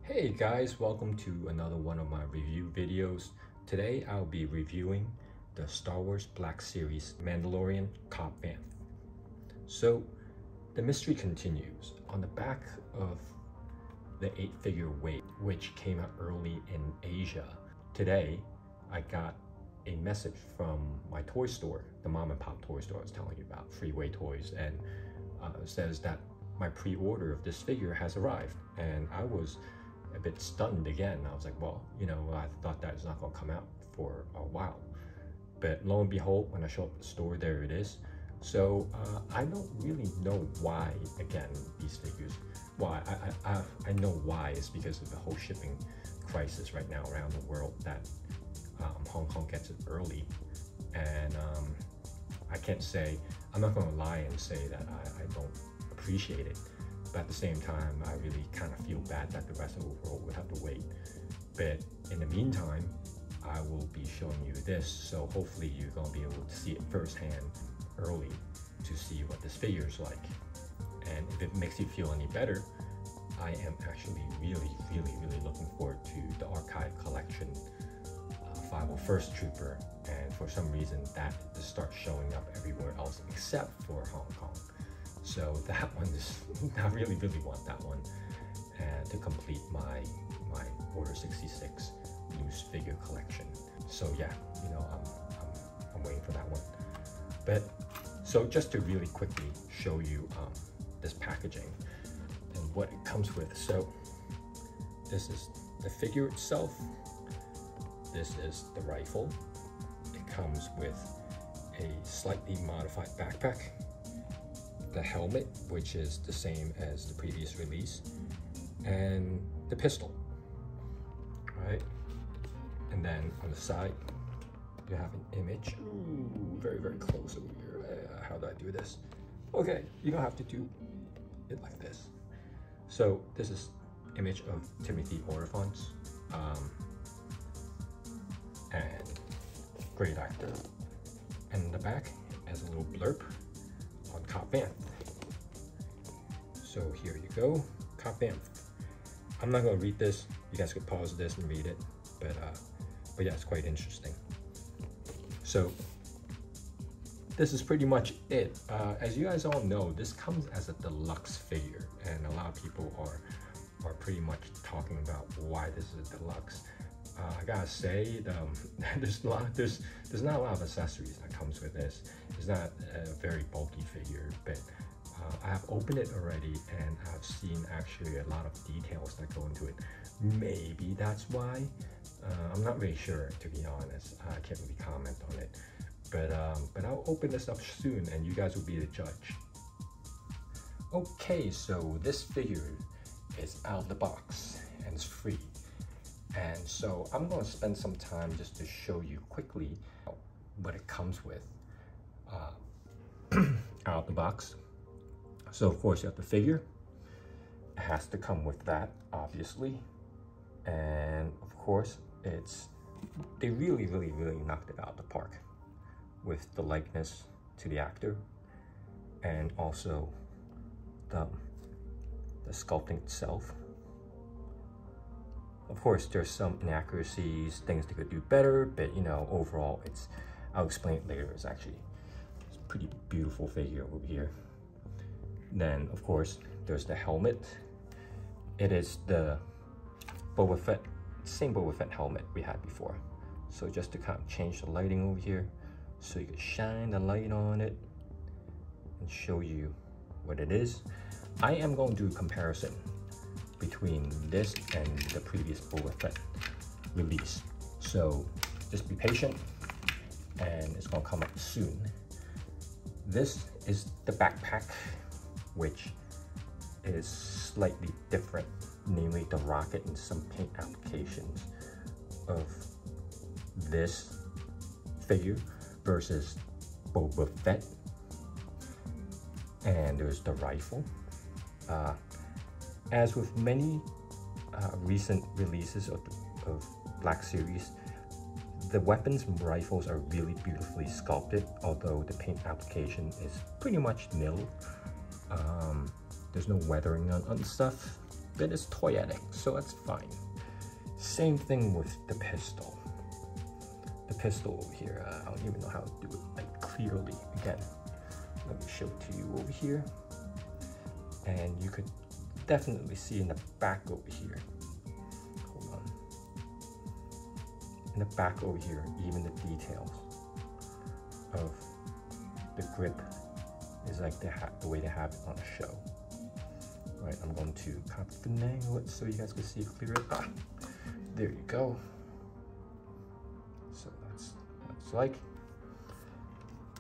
Hey guys, welcome to another one of my review videos. Today I'll be reviewing the Star Wars Black Series Mandalorian Cobb Vanth. So the mystery continues. On the back of the 8-figure weight, which came out early in Asia, today I got a message from my toy store, the mom and pop toy store I was telling you about, Freeway Toys, and says that my pre-order of this figure has arrived. And I was a bit stunned again. I was like, well, you know, I thought that was not going to come out for a while. But lo and behold, when I show up at the store, there it is. So I don't really know why, again, these figures, why. I know why. It's because of the whole shipping crisis right now around the world that Hong Kong gets it early. And I can't say, I'm not going to lie and say that I don't appreciate it. But at the same time, I really kind of feel bad that the rest of the world would have to wait. But in the meantime, I will be showing you this, so hopefully you're going to be able to see it firsthand early to see what this figure is like. And if it makes you feel any better, I am actually really looking forward to the Archive Collection 501st Trooper, and for some reason that just starts showing up everywhere else except for Hong Kong. So that one is, I really want that one, and to complete my Order 66 loose figure collection. So yeah, you know, I'm waiting for that one. But so just to really quickly show you this packaging and what it comes with. So this is the figure itself. This is the rifle. It comes with a slightly modified backpack, the helmet, which is the same as the previous release, and the pistol, right? And then on the side, you have an image. Ooh, very close over here. How do I do this? Okay, you're gonna have to do it like this. So this is image of Timothy Olyphant, and great actor. And in the back has a little blurb on Cobb Vanth. So here you go, Cobb Vanth. I'm not gonna read this. You guys could pause this and read it, but yeah, it's quite interesting. So this is pretty much it. As you guys all know, this comes as a deluxe figure, and a lot of people are pretty much talking about why this is a deluxe. I gotta say, there's not a lot of accessories that comes with this. It's not a very bulky figure, but I have opened it already, and I've seen actually a lot of details that go into it. Maybe that's why. I'm not really sure, to be honest. I can't really comment on it, but I'll open this up soon, and you guys will be the judge. Okay, so this figure is out of the box and it's free. And so I'm going to spend some time just to show you quickly what it comes with out of the box. So of course you have the figure. It has to come with that, obviously. And of course they really knocked it out of the park with the likeness to the actor, and also the sculpting itself. Of course, there's some inaccuracies, things they could do better, but you know, overall, I'll explain it later. It's a pretty beautiful figure over here. Then, of course, there's the helmet. It is the Boba Fett, same Boba Fett helmet we had before. So just to kind of change the lighting over here, so you can shine the light on it and show you what it is. I am going to do a comparison between this and the previous Boba Fett release. So just be patient, and it's gonna come up soon. This is the backpack, which is slightly different, namely the rocket and some paint applications of this figure versus Boba Fett. And there's the rifle. As with many recent releases of Black Series, the weapons and rifles are really beautifully sculpted, although the paint application is pretty much nil. There's no weathering on stuff. bit is toyetic, so that's fine. Same thing with the pistol. The pistol over here, I don't even know how to do it like clearly. Again, let me show it to you over here. And you could definitely see in the back over here. Hold on. In the back over here, even the details of the grip is like the way they have it on the show. Right, I'm going to finagle it so you guys can see it clearly. Ah, there you go. So that's what it's like.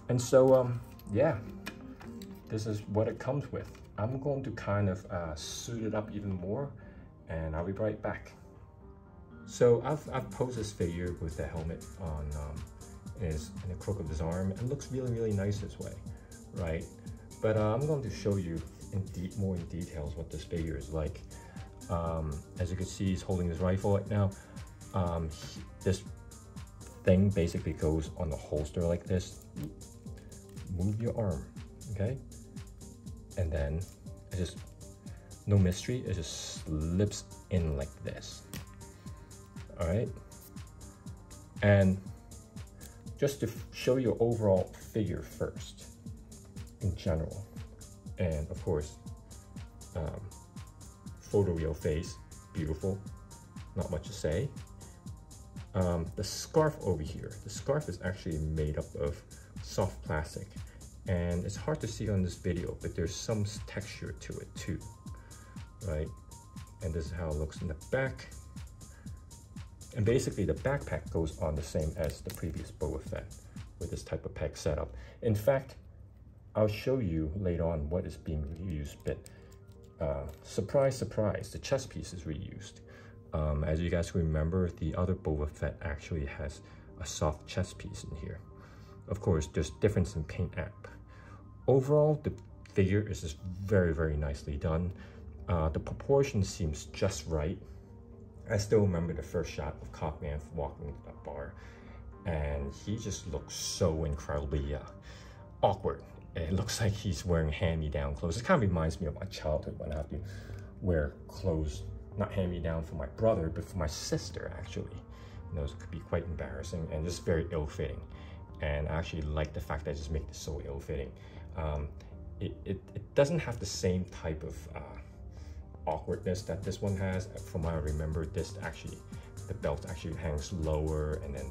And so, yeah, this is what it comes with. I'm going to kind of suit it up even more, and I'll be right back. So I've posed this figure with the helmet on in the crook of his arm. It looks really, really nice this way, right? But I'm going to show you more in details what this figure is like. As you can see, he's holding his rifle right now. This thing basically goes on the holster like this. Move your arm, okay? And then it just, no mystery, it just slips in like this. All right? And just to show you overall figure first, in general, and of course, photoreal face, beautiful, not much to say. The scarf over here, the scarf is actually made up of soft plastic, and it's hard to see on this video, but there's some texture to it too, right? And this is how it looks in the back. And basically the backpack goes on the same as the previous Boba Fett with this type of peg setup. In fact, I'll show you later on what is being reused, but surprise, surprise, the chest piece is reused. As you guys remember, the other Boba Fett actually has a soft chest piece in here. Of course, there's difference in paint app. Overall, the figure is just very, very nicely done. The proportion seems just right. I still remember the first shot of Cobb Vanth walking into that bar, and he just looks so incredibly awkward. It looks like he's wearing hand-me-down clothes. It kind of reminds me of my childhood when I have to wear clothes, not hand-me-down for my brother, but for my sister, actually. You know, it could be quite embarrassing and just very ill-fitting. And I actually like the fact that I just make this so ill-fitting. It doesn't have the same type of awkwardness that this one has. From what I remember, this actually, the belt actually hangs lower, and then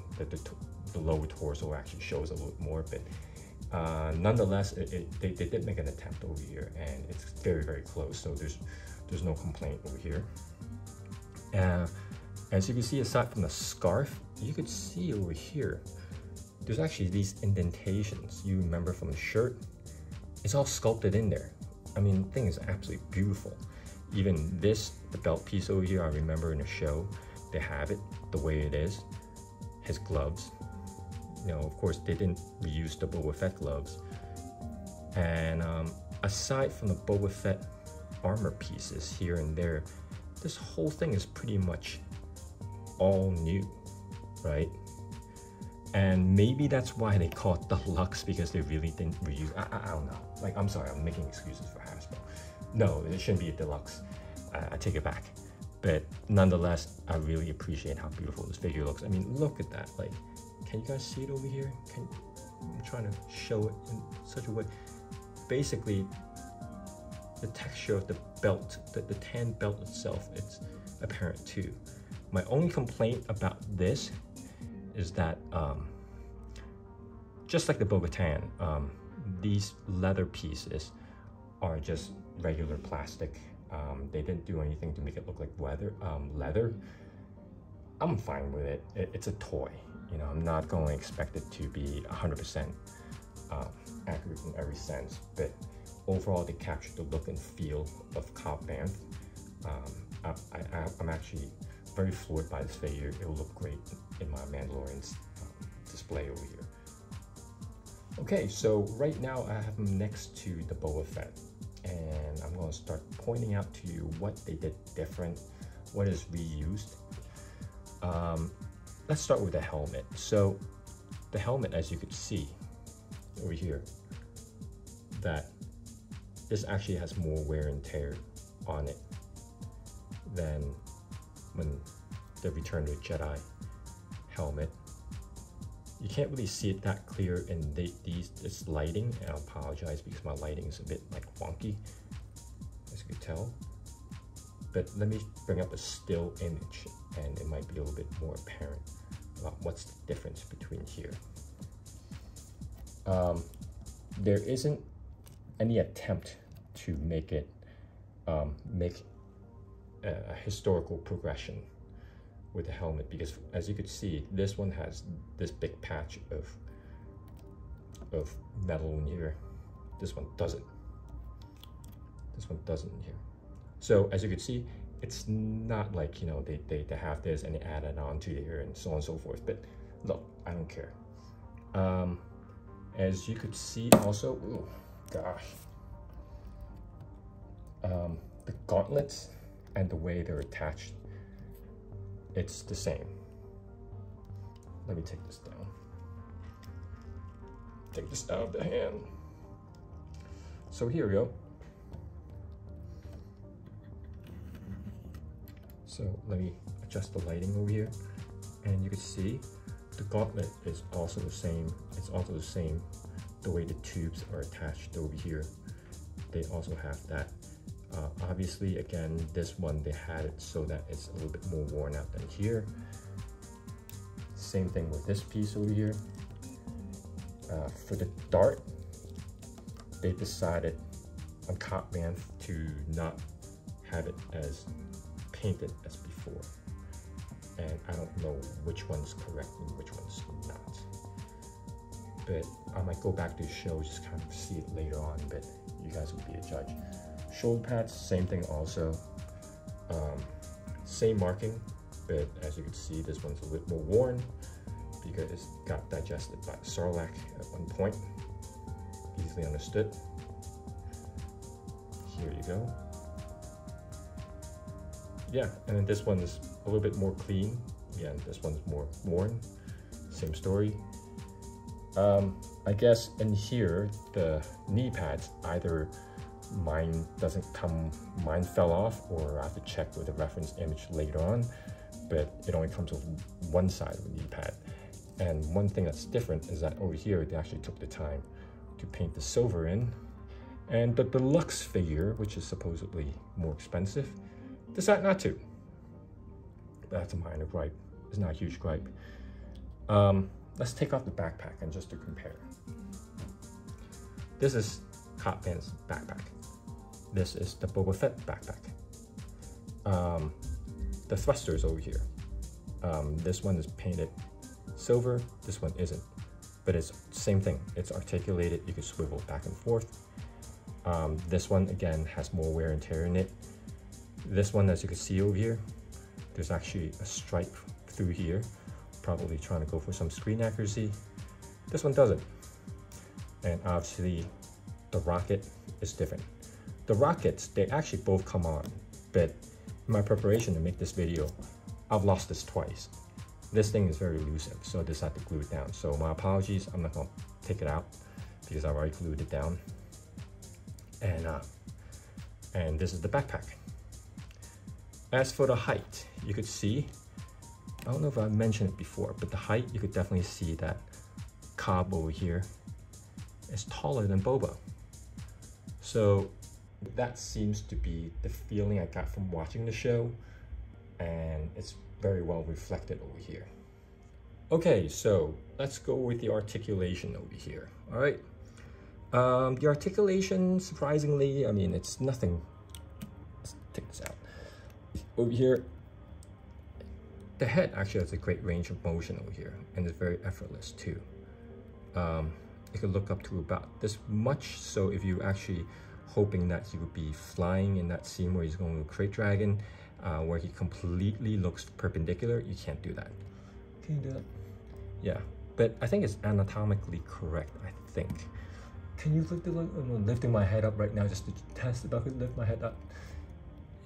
the lower torso actually shows a little bit more, but nonetheless, they did make an attempt over here, and it's very, very close, so there's no complaint over here. As you can see, aside from the scarf, you could see over here, there's actually these indentations you remember from the shirt. It's all sculpted in there. I mean, the thing is absolutely beautiful. Even this, the belt piece over here, I remember in the show, they have it the way it is. His gloves, you know, of course, they didn't reuse the Boba Fett gloves. And aside from the Boba Fett armor pieces here and there, this whole thing is pretty much all new, right? And maybe that's why they call it deluxe, because they really didn't reuse. I don't know. Like, I'm sorry, I'm making excuses for Hasbro. No, it shouldn't be a deluxe. I take it back. But nonetheless, I really appreciate how beautiful this figure looks. I mean, look at that. Like, can you guys see it over here? I'm trying to show it in such a way. Basically, the texture of the belt, the tan belt itself, it's apparent too. My only complaint about this is that, just like the Bo-Katan, these leather pieces are just regular plastic. They didn't do anything to make it look like leather. I'm fine with it. It's a toy. You know, I'm not going to expect it to be 100% accurate in every sense, but overall they captured the look and feel of Cobb Vanth. I'm actually very floored by this figure. It will look great in my Mandalorian's display over here. Okay, so right now I have him next to the Boba Fett, and I'm going to start pointing out to you what they did different, what is reused. Let's start with the helmet. So the helmet, as you could see over here, that this actually has more wear and tear on it. than when the Return of the Jedi helmet. You can't really see it that clear in this lighting, and I apologize because my lighting is a bit like wonky, as you can tell. But let me bring up a still image and it might be a little bit more apparent about what's the difference between here. There isn't any attempt to make it make a historical progression with the helmet, because as you could see, this one has this big patch of metal in here. This one doesn't. This one doesn't in here. So as you can see, it's not like, you know, they have this and they add it on to here and so on and so forth. But look, I don't care. As you could see also, oh gosh, the gauntlets and the way they're attached, it's the same. Let me take this down. Take this out of the hand. So here we go. So let me adjust the lighting over here, and you can see the gauntlet is also the same. It's also the same. The way the tubes are attached over here, they also have that. Obviously, again, this one, they had it so that it's a little bit more worn out than here. Same thing with this piece over here. For the dart, they decided on Cobb Vanth to not have it as painted as before. And I don't know which one's correct and which one's not. But I might go back to the show, just kind of see it later on, but you guys will be a judge. Shoulder pads, same thing also. Same marking, but as you can see, this one's a little bit more worn because it got digested by the Sarlacc at one point. Easily understood. Here you go. Yeah, and then this one is a little bit more clean. Again, this one's more worn. Same story. I guess in here, the knee pads, either mine fell off, or I have to check with a reference image later on, but it only comes with one side of the knee pad. And one thing that's different is that over here, they actually took the time to paint the silver in. And the deluxe figure, which is supposedly more expensive, decided not to. That's a minor gripe. It's not a huge gripe. Let's take off the backpack and just to compare. This is Cobb Vanth's backpack. This is the Boba Fett backpack. The thrusters over here. This one is painted silver, this one isn't. But it's the same thing. It's articulated, you can swivel back and forth. This one, again, has more wear and tear in it. This one, as you can see over here, there's actually a stripe through here, probably trying to go for some screen accuracy. This one doesn't. And obviously, the rocket is different. The rockets, they actually both come on, but in my preparation to make this video, I've lost this twice. This thing is very elusive, so I decided to glue it down. So my apologies, I'm not gonna take it out because I've already glued it down. And this is the backpack. As for the height, you could see, I don't know if I mentioned it before, but the height, you could definitely see that Cobb over here is taller than Boba. So that seems to be the feeling I got from watching the show, and it's very well reflected over here. Okay, so let's go with the articulation over here. All right. The articulation, surprisingly, I mean, it's nothing. Let's take this out. Over here, the head actually has a great range of motion over here, and it's very effortless too. It could look up to about this much, so if you actually hoping that he would be flying in that scene where he's going to Crate Dragon, where he completely looks perpendicular, you can't do that. Can you do that? Yeah, but I think it's anatomically correct, I think. Can you lift it? I'm lifting my head up right now just to test if I could lift my head up.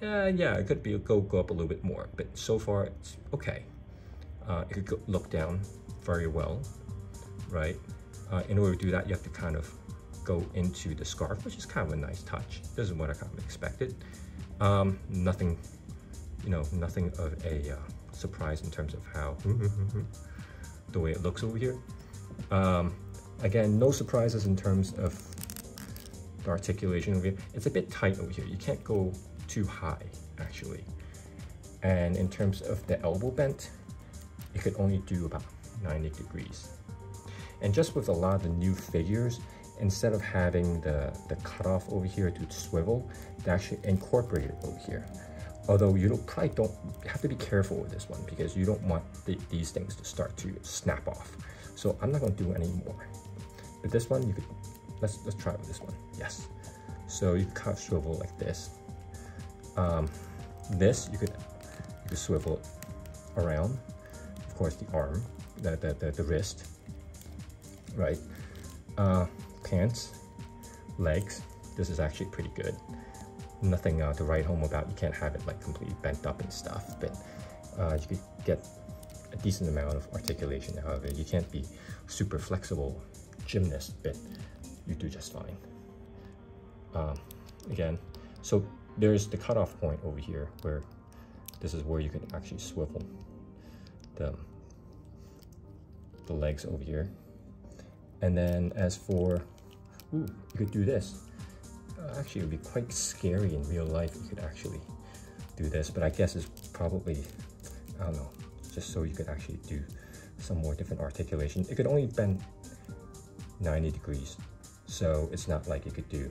Yeah, it could be go up a little bit more, but so far it's okay. It could look down very well, right? In order to do that, you have to kind of go into the scarf, which is kind of a nice touch. This is what I kind of expected. Nothing, you know, nothing of a surprise in terms of how the way it looks over here. Again, no surprises in terms of the articulation over here. It's a bit tight over here. You can't go too high, actually. And in terms of the elbow bend, it could only do about 90 degrees. And just with a lot of the new figures, instead of having the cutoff over here to swivel, they actually incorporate it over here. Although you probably don't have to be careful with this one because you don't want these things to start to snap off. So I'm not going to do any more. But this one, you could let's try with this one. Yes. So you kind of swivel like this. This you could swivel around. Of course, the arm, the wrist, right? Pants, legs. This is actually pretty good. Nothing to write home about. You can't have it like completely bent up and stuff, but you could get a decent amount of articulation. However, you can't be super flexible gymnast, but you do just fine. Again, so there's the cutoff point over here where this is where you can actually swivel the legs over here. And then as for, you could do this. Actually, it would be quite scary in real life. You could actually do this, but I guess it's probably, I don't know, just so you could actually do some more different articulation. It could only bend 90 degrees, so it's not like you could do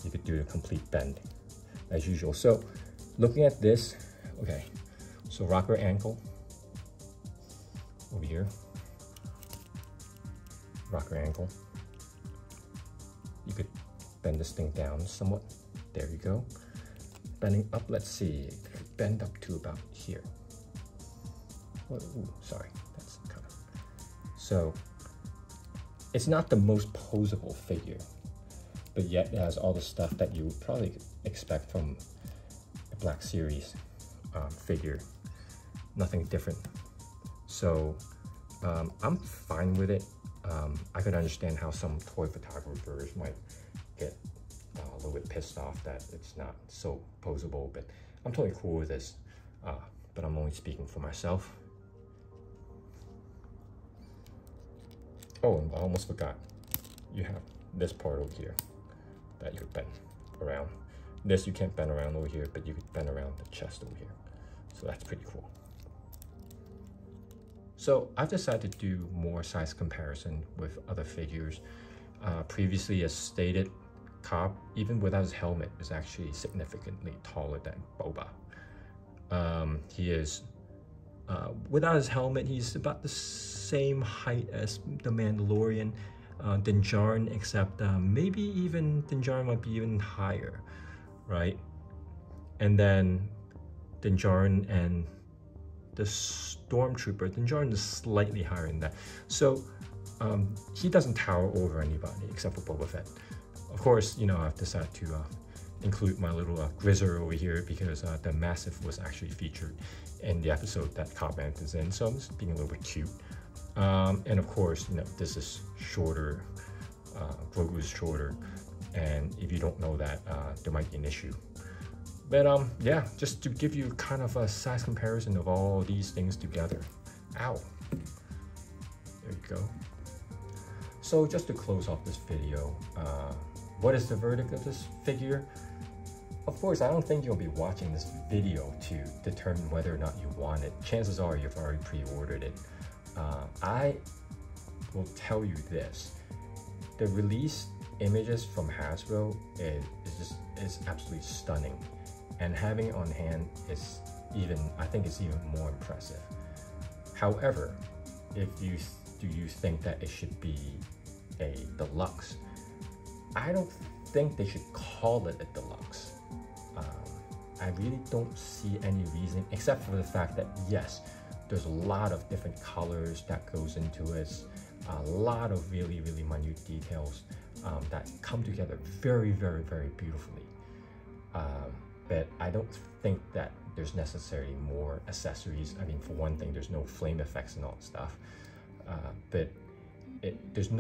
a complete bend as usual. So looking at this, okay, so rocker ankle over here, rocker ankle. You could bend this thing down somewhat. There you go. Bending up, let's see, bend up to about here. Ooh, sorry, that's kind of. So it's not the most posable figure, but yet it has all the stuff that you would probably expect from a Black Series figure. Nothing different. So I'm fine with it. I could understand how some toy photographers might get a little bit pissed off that it's not so posable, but I'm totally cool with this. But I'm only speaking for myself. Oh, and I almost forgot. You have this part over here that you could bend around. This you can't bend around over here, but you could bend around the chest over here. So that's pretty cool. So I've decided to do more size comparison with other figures. Previously, as stated, Cobb, even without his helmet, is actually significantly taller than Boba. He is, without his helmet, he's about the same height as the Mandalorian, Din Djarin, except maybe even Din Djarin might be even higher, right? And then Din Djarin and the Stormtrooper, Din Djarin is slightly higher than that. So he doesn't tower over anybody except for Boba Fett. Of course, you know, I've decided to include my little Grizzer over here because the Massive was actually featured in the episode that Cobb Vanth is in, so I'm just being a little bit cute. And of course, you know, this is shorter, Grogu is shorter, and if you don't know that, there might be an issue. But yeah, just to give you kind of a size comparison of all these things together. Ow. There you go. So just to close off this video, what is the verdict of this figure? Of course, I don't think you'll be watching this video to determine whether or not you want it. Chances are you've already pre-ordered it. I will tell you this. The release images from Hasbro is absolutely stunning. And having it on hand is I think it's even more impressive. However, do you think that it should be a deluxe? I don't think they should call it a deluxe. I really don't see any reason, except for the fact that yes, there's a lot of different colors that goes into it, a lot of really, really minute details that come together very, very, very beautifully. But I don't think that there's necessarily more accessories. I mean, for one thing, there's no flame effects and all that stuff. But there's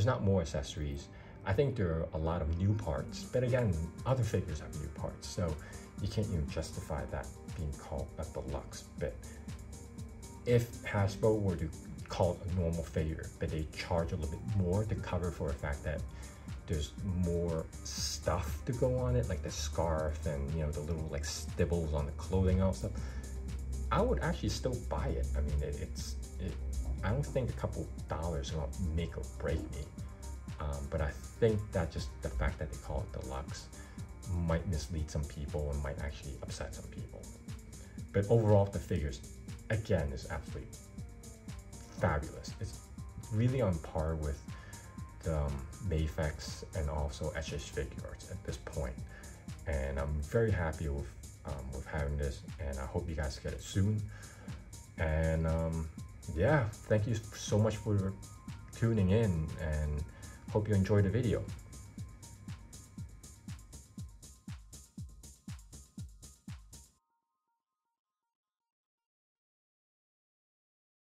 not more accessories. I think there are a lot of new parts, but again, other figures have new parts, so you can't even justify that being called a deluxe. But if Hasbro were to call it a normal figure, but they charge a little bit more to cover for the fact that there's more stuff to go on it, like the scarf and, you know, the little like stibbles on the clothing and all stuff, I would actually still buy it. I mean, I don't think a couple dollars is gonna make or break me. But I think that just the fact that they call it deluxe might mislead some people and might actually upset some people. But overall, the figures, again, is absolutely fabulous. It's really on par with the Mayfex and also HH Figuarts at this point. And I'm very happy with having this, and I hope you guys get it soon. And yeah, thank you so much for tuning in, and hope you enjoyed the video.